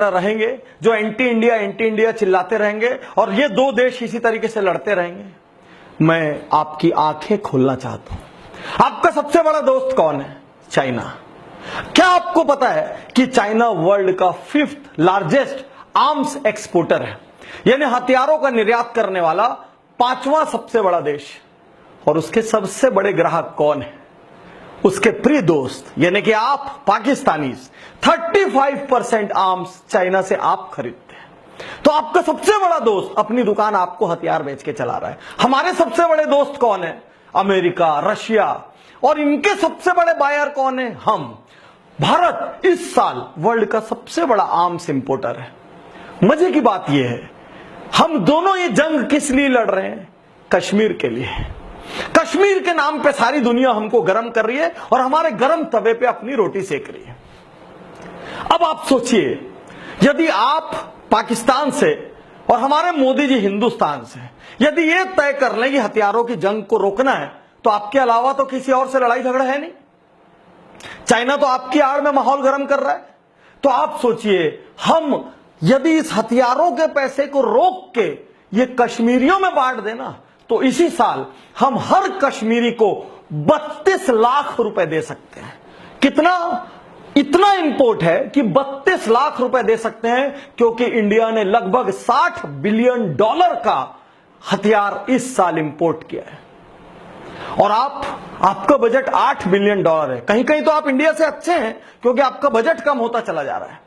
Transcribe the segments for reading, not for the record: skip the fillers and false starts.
रहेंगे जो anti India चिल्लाते रहेंगे और ये दो देश इसी तरीके से लड़ते रहेंगे। मैं आपकी आंखें खोलना चाहता हूं। आपका सबसे बड़ा दोस्त कौन है? चाइना। क्या आपको पता है कि चाइना वर्ल्ड का 5th लार्जेस्ट आर्म्स एक्सपोर्टर है, यानी हथियारों का निर्यात करने वाला 5वां सबसे बड़ा देश। और उसके सबसे बड़े ग्राहक कौन है? उसके प्रिय दोस्त यानी कि आप पाकिस्तानी। 35% आर्म्स चाइना से आप खरीदते हैं। तो आपका सबसे बड़ा दोस्त अपनी दुकान आपको हथियार बेच के चला रहा है। हमारे सबसे बड़े दोस्त कौन है? America, Russia. और इनके सबसे बड़े बायर कौन है? हम। भारत इस साल वर्ल्ड का सबसे बड़ा आर्म्स इंपोर्टर है। मजे की बात यह है, हम दोनों ये जंग किस लिए लड़ रहे हैं? कश्मीर के लिए। कश्मीर के नाम पे सारी दुनिया हमको गर्म कर रही है और हमारे गर्म तवे पे अपनी रोटी सेक रही है। अब आप सोचिए, यदि आप पाकिस्तान से और हमारे मोदी जी हिंदुस्तान से यदि ये तय कर लें कि हथियारों की जंग को रोकना है, तो आपके अलावा तो किसी और से लड़ाई झगड़ा है नहीं। चाइना तो आपकी आड़ में माहौल गर्म कर रहा है। तो आप सोचिए, हम यदि इस हथियारों के पैसे को रोक के ये कश्मीरियों में बांट देना, तो इसी साल हम हर कश्मीरी को 32 लाख रुपए दे सकते हैं। कितना? इतना इंपोर्ट है कि 32 लाख रुपए दे सकते हैं, क्योंकि इंडिया ने लगभग $60 बिलियन का हथियार इस साल इंपोर्ट किया है। और आपका बजट $8 बिलियन है। कहीं कहीं तो आप इंडिया से अच्छे हैं, क्योंकि आपका बजट कम होता चला जा रहा है।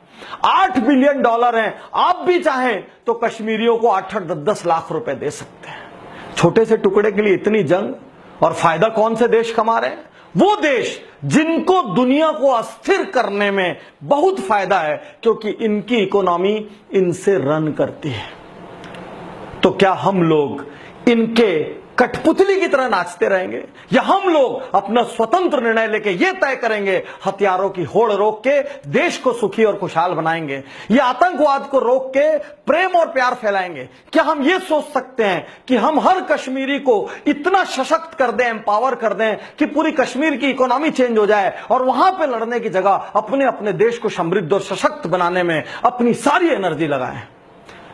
$8 बिलियन है। आप भी चाहें तो कश्मीरियों को 8-10 लाख रुपए दे सकते हैं। छोटे से टुकड़े के लिए इतनी जंग, और फायदा कौन से देश कमा रहे हैं? वो देश जिनको दुनिया को अस्थिर करने में बहुत फायदा है, क्योंकि इनकी इकोनॉमी इनसे रन करती है। तो क्या हम लोग इनके कठपुतली की तरह नाचते रहेंगे, या हम लोग अपना स्वतंत्र निर्णय लेके ये तय करेंगे हथियारों की होड़ रोक के देश को सुखी और खुशहाल बनाएंगे, या आतंकवाद को रोक के प्रेम और प्यार फैलाएंगे? क्या हम ये सोच सकते हैं कि हम हर कश्मीरी को इतना सशक्त कर दें, एम्पावर कर दें कि पूरी कश्मीर की इकोनॉमी चेंज हो जाए, और वहां पे लड़ने की जगह अपने अपने देश को समृद्ध और सशक्त बनाने में अपनी सारी एनर्जी लगाएं?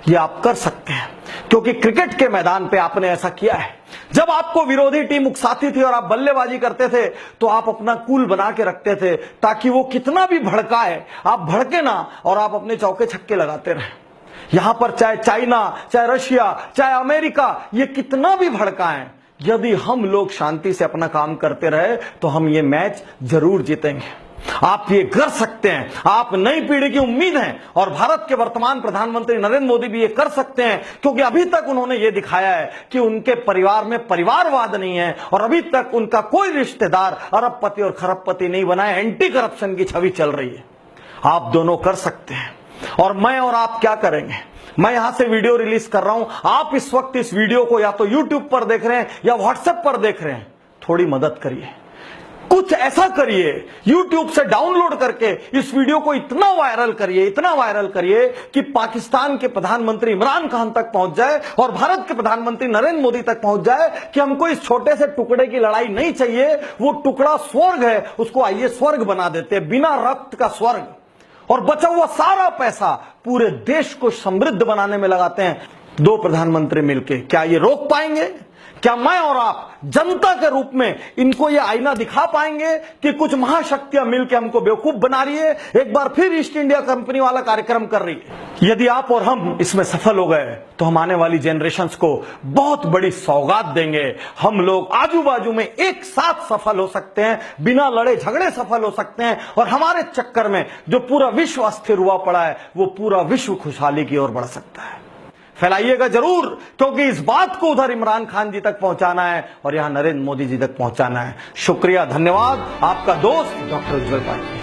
ये आप कर सकते हैं, क्योंकि क्रिकेट के मैदान पे आपने ऐसा किया है। जब आपको विरोधी टीम उकसाती थी और आप बल्लेबाजी करते थे, तो आप अपना कूल बना के रखते थे, ताकि वो कितना भी भड़काए आप भड़के ना, और आप अपने चौके छक्के लगाते रहे। यहां पर चाहे चाइना, चाहे रशिया, चाहे अमेरिका, ये कितना भी भड़काएं, यदि हम लोग शांति से अपना काम करते रहे, तो हम ये मैच जरूर जीतेंगे। आप ये कर सकते हैं। आप नई पीढ़ी की उम्मीद हैं, और भारत के वर्तमान प्रधानमंत्री नरेंद्र मोदी भी ये कर सकते हैं, क्योंकि अभी तक उन्होंने ये दिखाया है कि उनके परिवार में परिवारवाद नहीं है, और अभी तक उनका कोई रिश्तेदार अरबपति और खरबपति नहीं बना है। एंटी करप्शन की छवि चल रही है। आप दोनों कर सकते हैं। और मैं और आप क्या करेंगे? मैं यहां से वीडियो रिलीज कर रहा हूं। आप इस वक्त इस वीडियो को या तो यूट्यूब पर देख रहे हैं या व्हाट्सएप पर देख रहे हैं। थोड़ी मदद करिए, कुछ ऐसा करिए, YouTube से डाउनलोड करके इस वीडियो को इतना वायरल करिए कि पाकिस्तान के प्रधानमंत्री इमरान खान तक पहुंच जाए और भारत के प्रधानमंत्री नरेंद्र मोदी तक पहुंच जाए कि हमको इस छोटे से टुकड़े की लड़ाई नहीं चाहिए। वो टुकड़ा स्वर्ग है, उसको आइए स्वर्ग बना देते हैं, बिना रक्त का स्वर्ग। और बचा हुआ सारा पैसा पूरे देश को समृद्ध बनाने में लगाते हैं। दो प्रधानमंत्री मिलकर क्या ये रोक पाएंगे? क्या मैं और आप जनता के रूप में इनको ये आईना दिखा पाएंगे कि कुछ महाशक्तियां मिलकर हमको बेवकूफ बना रही है? एक बार फिर ईस्ट इंडिया कंपनी वाला कार्यक्रम कर रही है। यदि आप और हम इसमें सफल हो गए, तो हम आने वाली जनरेशंस को बहुत बड़ी सौगात देंगे। हम लोग आजू बाजू में एक साथ सफल हो सकते हैं, बिना लड़े झगड़े सफल हो सकते हैं, और हमारे चक्कर में जो पूरा विश्व अस्थिर हुआ पड़ा है, वो पूरा विश्व खुशहाली की ओर बढ़ सकता है। फैलाइएगा जरूर, क्योंकि इस बात को उधर इमरान खान जी तक पहुंचाना है और यहां नरेंद्र मोदी जी तक पहुंचाना है। शुक्रिया, धन्यवाद। आपका दोस्त डॉक्टर उज्जवल पांडे।